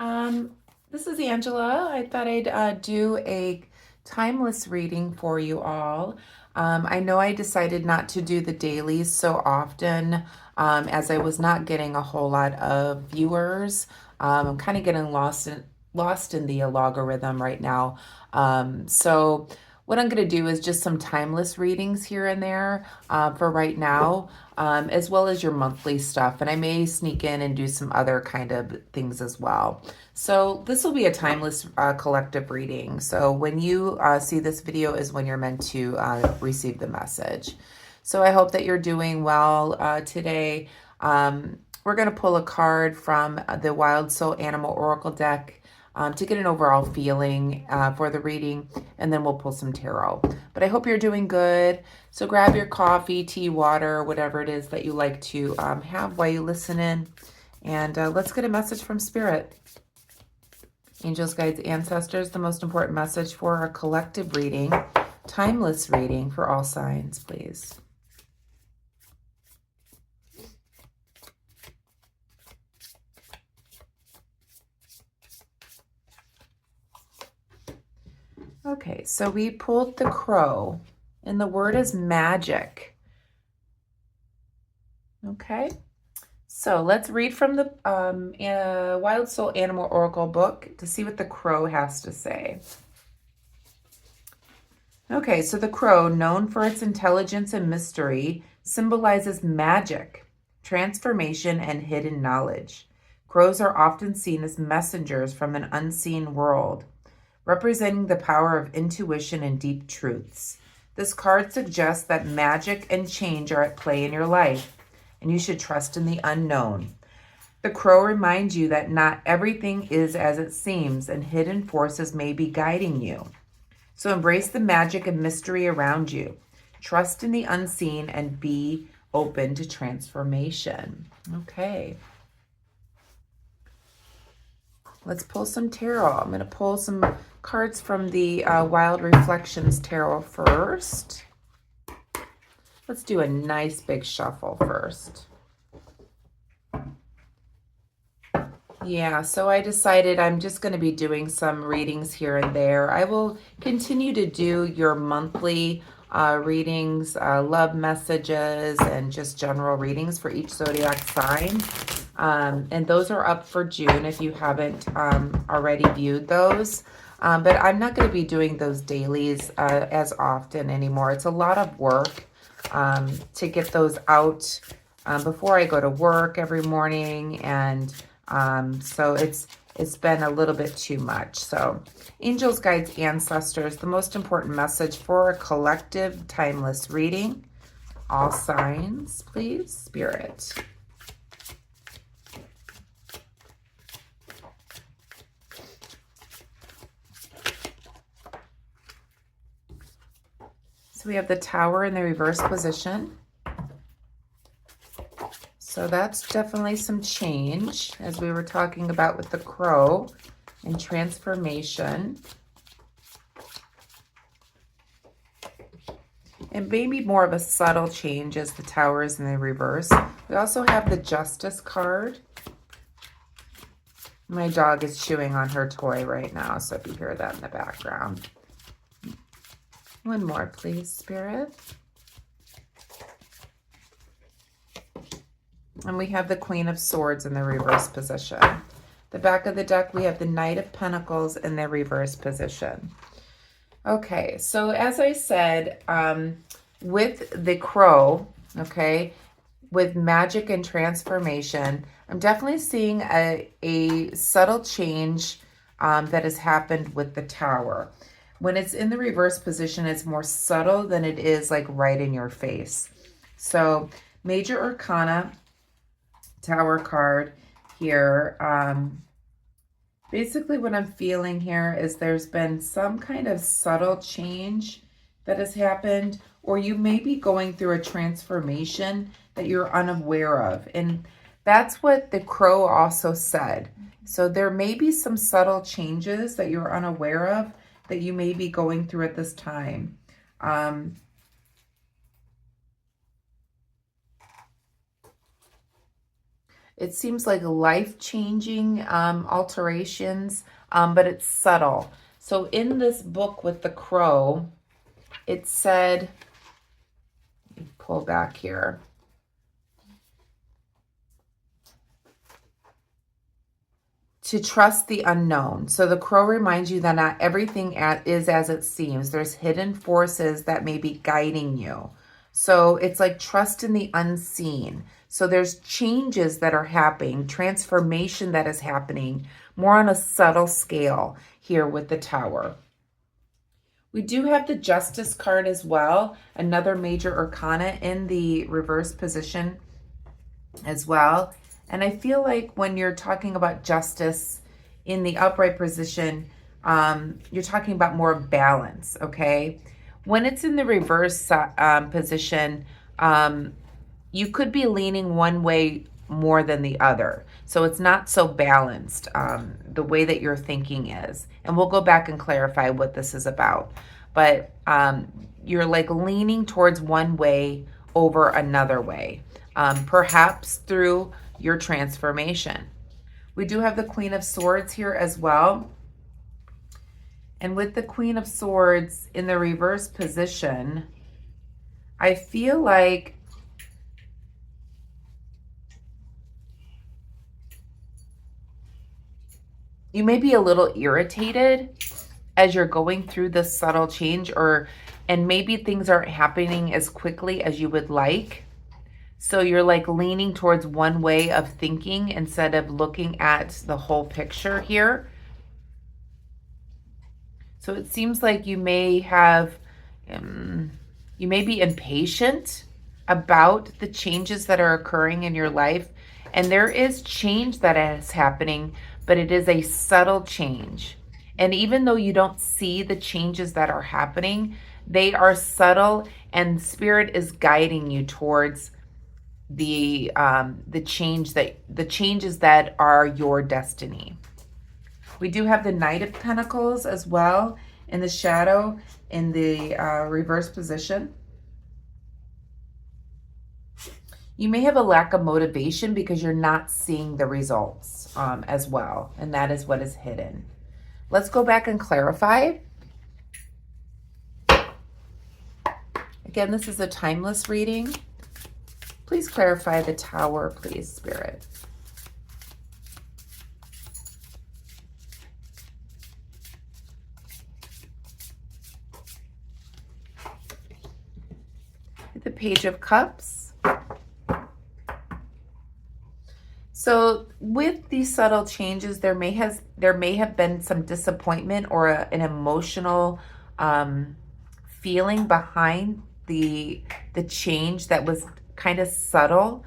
Um, this is Angela. I thought I'd do a timeless reading for you all. I know I decided not to do the dailies so often as I was not getting a whole lot of viewers. I'm kind of getting lost in the logarithm right now. So what I'm going to do is just some timeless readings here and there for right now, as well as your monthly stuff. And I may sneak in and do some other kind of things as well. So this will be a timeless collective reading. So when you see this video is when you're meant to receive the message. So I hope that you're doing well today. We're going to pull a card from the Wild Soul Animal Oracle deck to get an overall feeling for the reading, and then we'll pull some tarot. But I hope you're doing good. So grab your coffee, tea, water, whatever it is that you like to have while you listen in, and let's get a message from Spirit. Angels, guides, ancestors, the most important message for a collective reading, timeless reading for all signs, please. Okay, so we pulled the Crow, and the word is magic. Okay, so let's read from the Wild Soul Animal Oracle book to see what the Crow has to say. Okay, so the Crow, known for its intelligence and mystery, symbolizes magic, transformation, and hidden knowledge. Crows are often seen as messengers from an unseen world, representing the power of intuition and deep truths. This card suggests that magic and change are at play in your life, and you should trust in the unknown. The Crow reminds you that not everything is as it seems, and hidden forces may be guiding you. So embrace the magic and mystery around you. Trust in the unseen and be open to transformation. Okay. Let's pull some tarot. I'm going to pull some cards from the Wild Reflections Tarot first. Let's do a nice big shuffle first. Yeah, so I decided I'm just going to be doing some readings here and there. I will continue to do your monthly readings, love messages, and just general readings for each zodiac sign. And those are up for June if you haven't already viewed those. But I'm not going to be doing those dailies as often anymore. It's a lot of work to get those out before I go to work every morning, and so it's been a little bit too much. So angels, guides, ancestors, the most important message for a collective timeless reading. All signs, please, Spirit. So we have the Tower in the reverse position. So that's definitely some change, as we were talking about with the Crow and transformation. And maybe more of a subtle change as the Tower is in the reverse. We also have the Justice card. My dog is chewing on her toy right now, so if you hear that in the background. One more, please, Spirit. And we have the Queen of Swords in the reverse position. The back of the deck, we have the Knight of Pentacles in the reverse position. Okay, so as I said, with the Crow, okay, with magic and transformation, I'm definitely seeing a subtle change that has happened with the Tower. When it's in the reverse position, it's more subtle than it is like right in your face. So Major Arcana, Tower card here. Basically what I'm feeling here is there's been some kind of subtle change that has happened, or you may be going through a transformation that you're unaware of. And that's what the Crow also said. So there may be some subtle changes that you're unaware of that you may be going through at this time. It seems like life-changing alterations, but it's subtle. So in this book with the crow, it said, let me pull back here. To trust the unknown. So the crow reminds you that not everything is as it seems. There's hidden forces that may be guiding you. So it's like trust in the unseen. So there's changes that are happening, transformation that is happening, more on a subtle scale here with the Tower. We do have the Justice card as well, another major arcana in the reverse position as well. And I feel like when you're talking about justice in the upright position, you're talking about more balance, okay? When it's in the reverse position, you could be leaning one way more than the other. So it's not so balanced, the way that your thinking is. And we'll go back and clarify what this is about. But you're like leaning towards one way over another way, perhaps through your transformation. We do have the Queen of Swords here as well. And with the Queen of Swords in the reverse position, I feel like you may be a little irritated as you're going through this subtle change, and maybe things aren't happening as quickly as you would like. So you're like leaning towards one way of thinking instead of looking at the whole picture here. So it seems like you may have, you may be impatient about the changes that are occurring in your life. And there is change that is happening, but it is a subtle change. And even though you don't see the changes that are happening, they are subtle, and Spirit is guiding you towards the changes that are your destiny. We do have the Knight of Pentacles as well in the shadow in the reverse position. You may have a lack of motivation because you're not seeing the results as well, and that is what is hidden. Let's go back and clarify. Again, this is a timeless reading. Please clarify the Tower, please, Spirit. The Page of Cups. So with these subtle changes, there may have been some disappointment or an emotional feeling behind the change that was kind of subtle.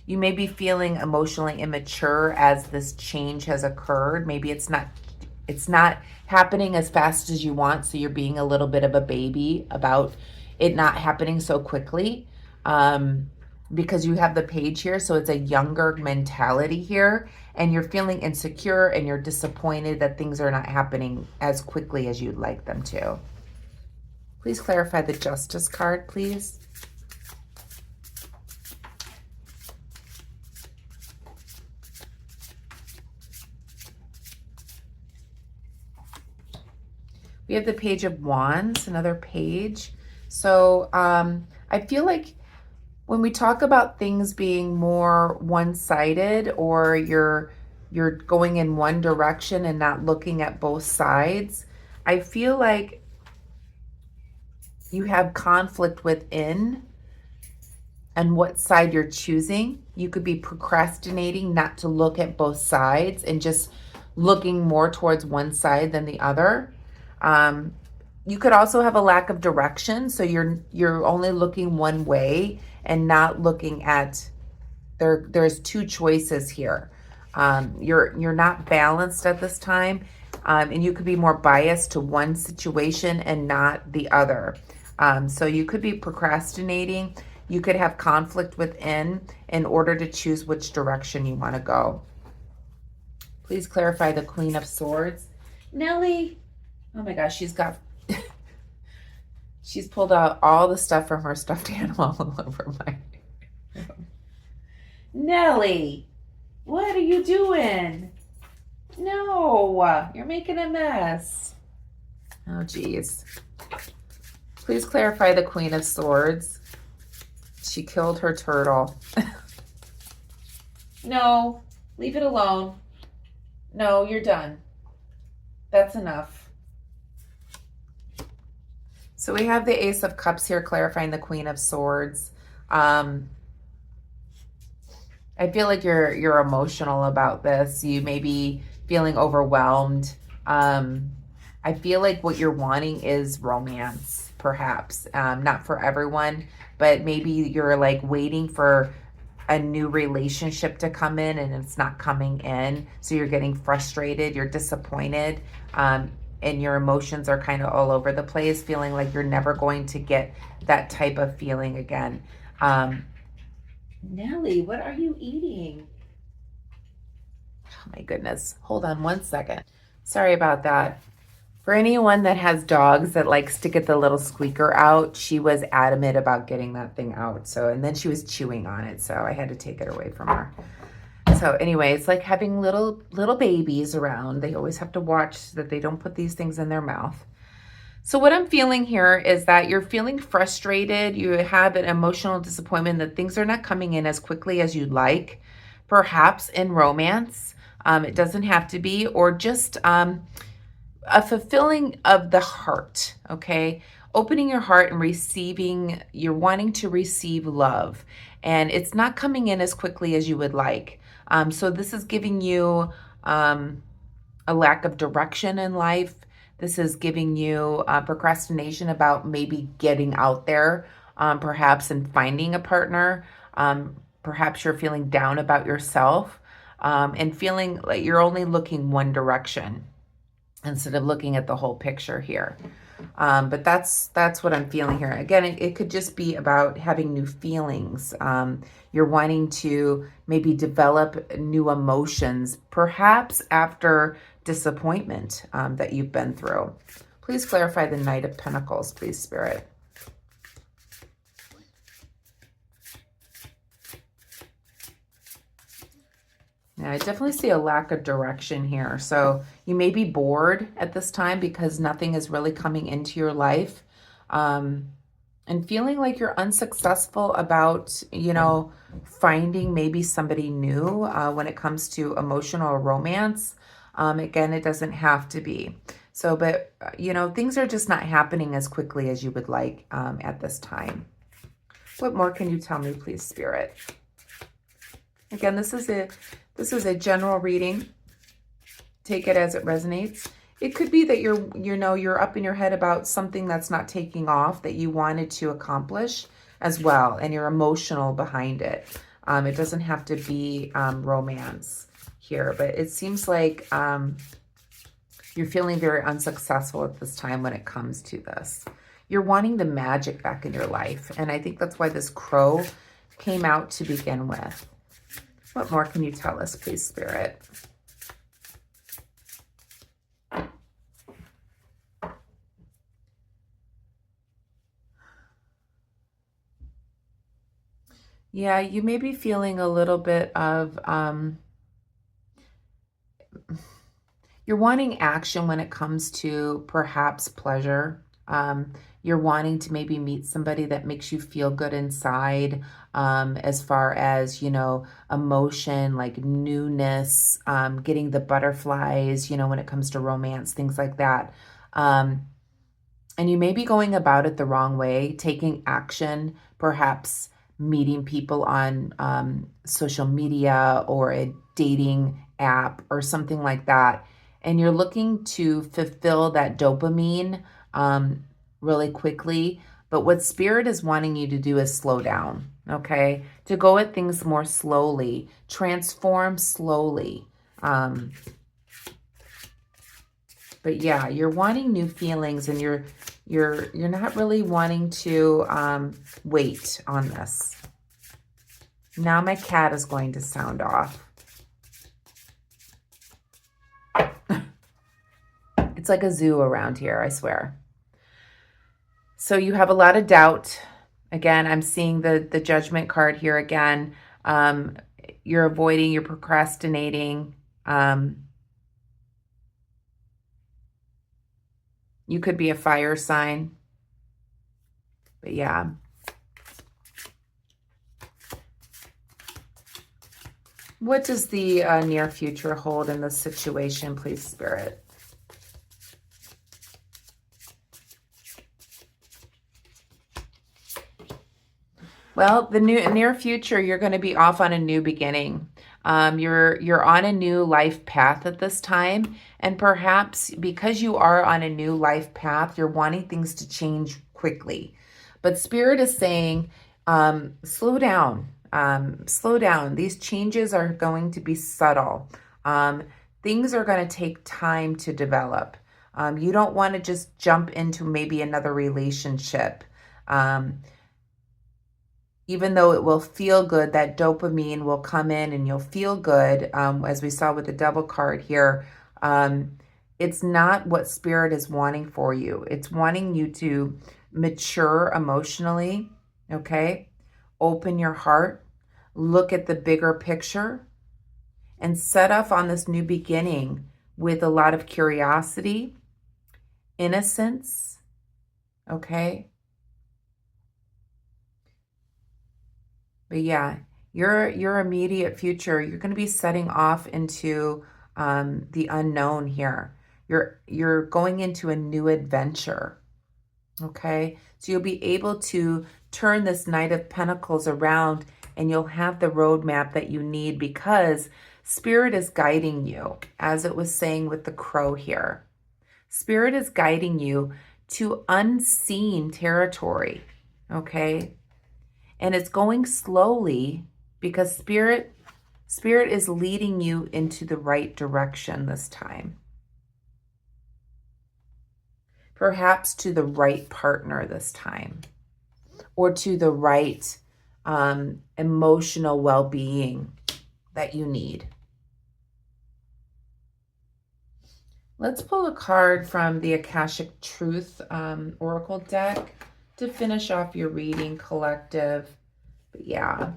You may be feeling emotionally immature as this change has occurred. Maybe it's not happening as fast as you want, so you're being a little bit of a baby about it not happening so quickly, because you have the Page here, so it's a younger mentality here, and you're feeling insecure and you're disappointed that things are not happening as quickly as you'd like them to. Please clarify the Justice card, please. We have the Page of Wands, another page. So I feel like when we talk about things being more one-sided, or you're going in one direction and not looking at both sides, I feel like you have conflict within and what side you're choosing. You could be procrastinating not to look at both sides and just looking more towards one side than the other. You could also have a lack of direction, so you're only looking one way and not looking at there's two choices here. You're not balanced at this time, and you could be more biased to one situation and not the other. So you could be procrastinating. You could have conflict within in order to choose which direction you want to go. Please clarify the Queen of Swords. Nellie, oh my gosh, She's pulled out all the stuff from her stuffed animal all over my room. Nellie, what are you doing? No, you're making a mess. Oh, geez. Please clarify the Queen of Swords. She killed her turtle. No, leave it alone. No, you're done. That's enough. So we have the Ace of Cups here clarifying the Queen of Swords. I feel like you're emotional about this. You may be feeling overwhelmed. I feel like what you're wanting is romance, perhaps. Not for everyone, but maybe you're like waiting for a new relationship to come in and it's not coming in. So you're getting frustrated, you're disappointed, and your emotions are kind of all over the place, feeling like you're never going to get that type of feeling again. Nellie, what are you eating? Oh my goodness. Hold on one second. Sorry about that. For anyone that has dogs that likes to get the little squeaker out, she was adamant about getting that thing out. So, and then she was chewing on it, so I had to take it away from her. So anyway, it's like having little babies around. They always have to watch that they don't put these things in their mouth. So what I'm feeling here is that you're feeling frustrated. You have an emotional disappointment that things are not coming in as quickly as you'd like, perhaps in romance. It doesn't have to be, or just a fulfilling of the heart, okay? Opening your heart and receiving, you're wanting to receive love, and it's not coming in as quickly as you would like. So this is giving you a lack of direction in life. This is giving you procrastination about maybe getting out there, perhaps, and finding a partner. Perhaps you're feeling down about yourself and feeling like you're only looking one direction instead of looking at the whole picture here. But that's what I'm feeling here. Again, it could just be about having new feelings. You're wanting to maybe develop new emotions, perhaps after disappointment that you've been through. Please clarify the Knight of Pentacles, please, Spirit. Yeah, I definitely see a lack of direction here. So you may be bored at this time because nothing is really coming into your life. And feeling like you're unsuccessful about, finding maybe somebody new when it comes to emotional or romance. Again, it doesn't have to be. So, but, things are just not happening as quickly as you would like at this time. What more can you tell me, please, Spirit? Again, this is a general reading. Take it as it resonates. It could be that you're up in your head about something that's not taking off that you wanted to accomplish as well, and you're emotional behind it. It doesn't have to be romance here, but it seems like you're feeling very unsuccessful at this time when it comes to this. You're wanting the magic back in your life, and I think that's why this crow came out to begin with. What more can you tell us, please, Spirit? Yeah, you may be feeling a little bit of, you're wanting action when it comes to perhaps pleasure. You're wanting to maybe meet somebody that makes you feel good inside, as far as, emotion, like newness, getting the butterflies, when it comes to romance, things like that. And you may be going about it the wrong way, taking action, perhaps meeting people on social media or a dating app or something like that. And you're looking to fulfill that dopamine really quickly. But what Spirit is wanting you to do is slow down, okay? To go at things more slowly, transform slowly. But yeah, you're wanting new feelings, and you're not really wanting to wait on this. Now my cat is going to sound off. It's like a zoo around here, I swear. So you have a lot of doubt. Again, I'm seeing the Judgment card here again. Um, you're avoiding, you're procrastinating. You could be a fire sign. But yeah. What does the near future hold in this situation, please, Spirit? Well, the near future, you're going to be off on a new beginning. You're on a new life path at this time, and perhaps because you are on a new life path, you're wanting things to change quickly. But Spirit is saying, slow down. Slow down. These changes are going to be subtle. Things are going to take time to develop. You don't want to just jump into maybe another relationship. Even though it will feel good, that dopamine will come in and you'll feel good, as we saw with the Devil card here. It's not what Spirit is wanting for you. It's wanting you to mature emotionally, okay? Open your heart, look at the bigger picture, and set off on this new beginning with a lot of curiosity, innocence, okay? But yeah, your immediate future, you're going to be setting off into the unknown here. You're going into a new adventure. Okay, so you'll be able to turn this Knight of Pentacles around, and you'll have the roadmap that you need because Spirit is guiding you, as it was saying with the crow here. Spirit is guiding you to unseen territory. Okay. And it's going slowly because Spirit is leading you into the right direction this time. Perhaps to the right partner this time, or to the right emotional well-being that you need. Let's pull a card from the Akashic Truth Oracle deck to finish off your reading, collective. But yeah,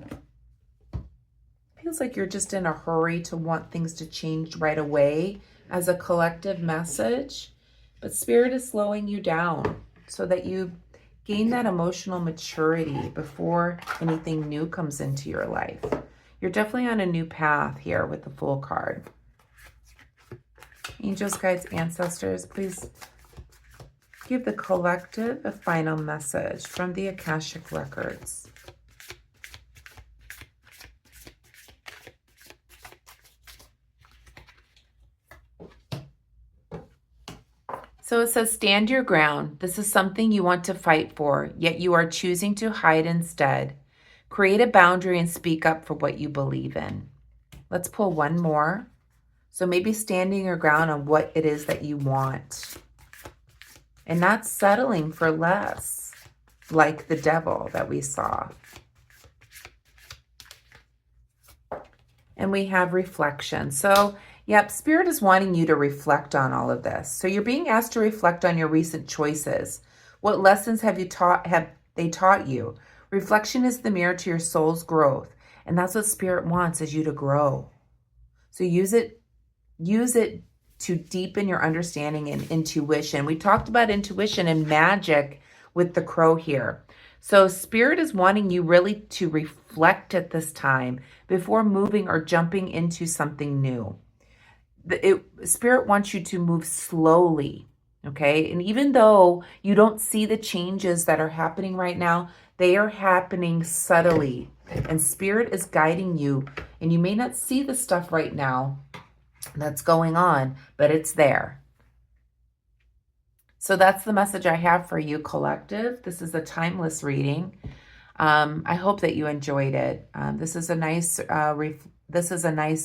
feels like you're just in a hurry to want things to change right away as a collective message. But Spirit is slowing you down so that you gain that emotional maturity before anything new comes into your life. You're definitely on a new path here with the Fool card. Angels, guides, ancestors, please give the collective a final message from the Akashic Records. So it says, stand your ground. This is something you want to fight for, yet you are choosing to hide instead. Create a boundary and speak up for what you believe in. Let's pull one more. So maybe standing your ground on what it is that you want. And not settling for less, like the Devil that we saw. And we have reflection. So yep, Spirit is wanting you to reflect on all of this. So you're being asked to reflect on your recent choices. What lessons have they taught you? Reflection is the mirror to your soul's growth. And that's what Spirit wants, is you to grow. So use it to deepen your understanding and intuition. We talked about intuition and magic with the crow here. So Spirit is wanting you really to reflect at this time before moving or jumping into something new. Spirit wants you to move slowly, okay? And even though you don't see the changes that are happening right now, they are happening subtly. And Spirit is guiding you, and you may not see the stuff right now that's going on, but it's there. So that's the message I have for you, collective. This is a timeless reading. I hope that you enjoyed it. This is a nice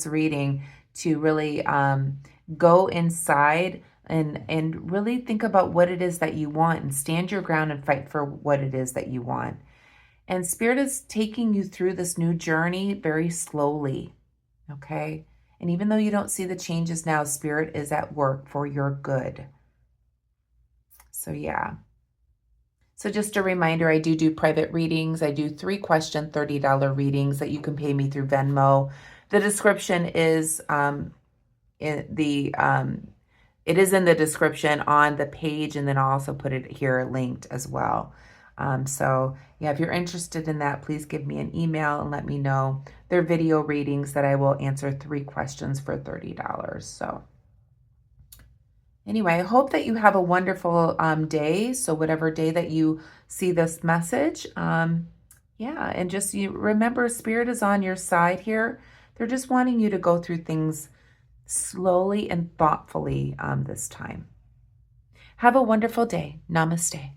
reading to really go inside and really think about what it is that you want and stand your ground and fight for what it is that you want. And Spirit is taking you through this new journey very slowly, okay? And even though you don't see the changes now, Spirit is at work for your good. So yeah. So just a reminder, I do private readings. I do 3-question, $30 readings that you can pay me through Venmo. The description is in the it is in the description on the page, and then I'll also put it here linked as well. So yeah, if you're interested in that, please give me an email and let me know. They're video readings that I will answer 3 questions for $30. So anyway, I hope that you have a wonderful day. So whatever day that you see this message, yeah, and just you remember, Spirit is on your side here. They're just wanting you to go through things slowly and thoughtfully this time. Have a wonderful day. Namaste.